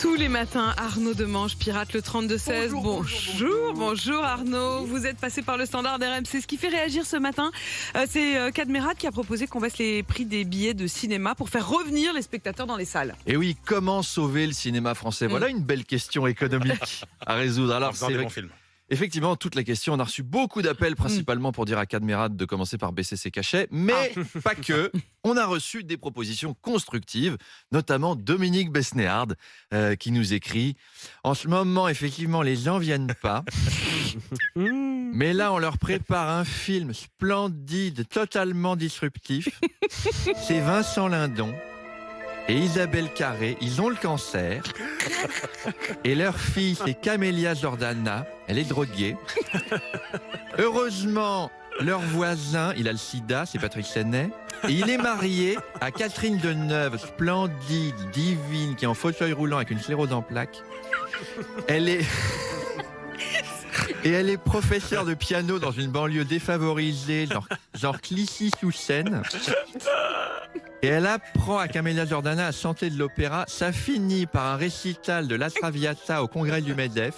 Tous les matins, Arnaud Demange pirate le 32-16. Bonjour Arnaud. Vous êtes passé par le standard d'RMC. Ce qui fait réagir ce matin, c'est Cadmerade qui a proposé qu'on baisse les prix des billets de cinéma pour faire revenir les spectateurs dans les salles. Et oui, comment sauver le cinéma français? Voilà une belle question économique à résoudre. Alors, c'est vrai. Effectivement, toute la question, on a reçu beaucoup d'appels, principalement pour dire à Cadmerade de commencer par baisser ses cachets, mais pas que. On a reçu des propositions constructives, notamment Dominique Besnéard, qui nous écrit « En ce moment, effectivement, les gens viennent pas, mais là, on leur prépare un film splendide, totalement disruptif. C'est Vincent Lindon et Isabelle Carré, ils ont le cancer. Et leur fille, c'est Camélia Jordana, elle est droguée. Heureusement, leur voisin, il a le sida, c'est Patrick Chenet. Et il est marié à Catherine Deneuve, splendide, divine, qui est en fauteuil roulant avec une sclérose en plaques. Elle est professeure de piano dans une banlieue défavorisée, genre Clichy-sous-Seine. Et elle apprend à Camélia Jordana à chanter de l'opéra. Ça finit par un récital de La Traviata au congrès du MEDEF,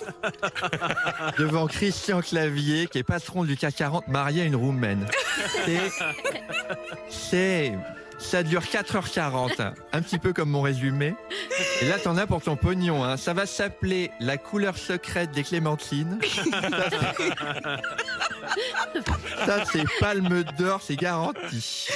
devant Christian Clavier, qui est patron du CAC 40, marié à une Roumaine. Ça dure 4h40, un petit peu comme mon résumé. Et là, t'en as pour ton pognon. Hein. Ça va s'appeler La couleur secrète des clémentines. Ça, c'est Palme d'Or, c'est garanti.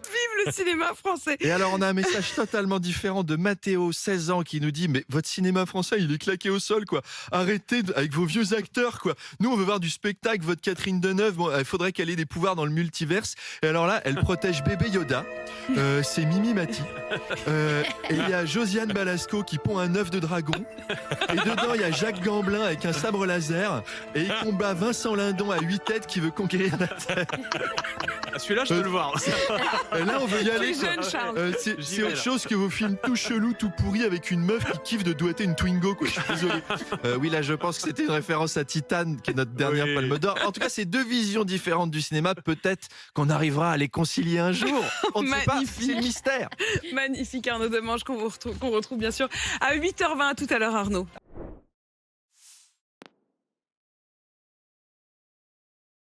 Vive le cinéma français! Et alors, on a un message totalement différent de Mathéo, 16 ans, qui nous dit « Mais votre cinéma français, il est claqué au sol, quoi. Arrêtez avec vos vieux acteurs, quoi. Nous, on veut voir du spectacle, votre Catherine Deneuve. Bon, il faudrait qu'elle ait des pouvoirs dans le multiverse. Et alors là, elle protège bébé Yoda. C'est Mimi Mati. Et il y a Josiane Balasco qui pond un œuf de dragon. Et dedans, il y a Jacques Gamblin avec un sabre laser. Et il combat Vincent Lindon à 8 têtes qui veut conquérir la Terre. Celui-là, je peux le voir. Là, on veut y aller. Jeune Charles. C'est autre chose que vos films tout chelous, tout pourris avec une meuf qui kiffe de doigter une Twingo, quoi. Je suis désolé. Oui, là, je pense que c'était une référence à Titane, qui est notre dernière Palme d'Or. En tout cas, c'est deux visions différentes du cinéma. Peut-être qu'on arrivera à les concilier un jour. On ne sait pas, c'est le mystère. Magnifique Arnaud Demange qu'on retrouve bien sûr à 8h20. À tout à l'heure Arnaud.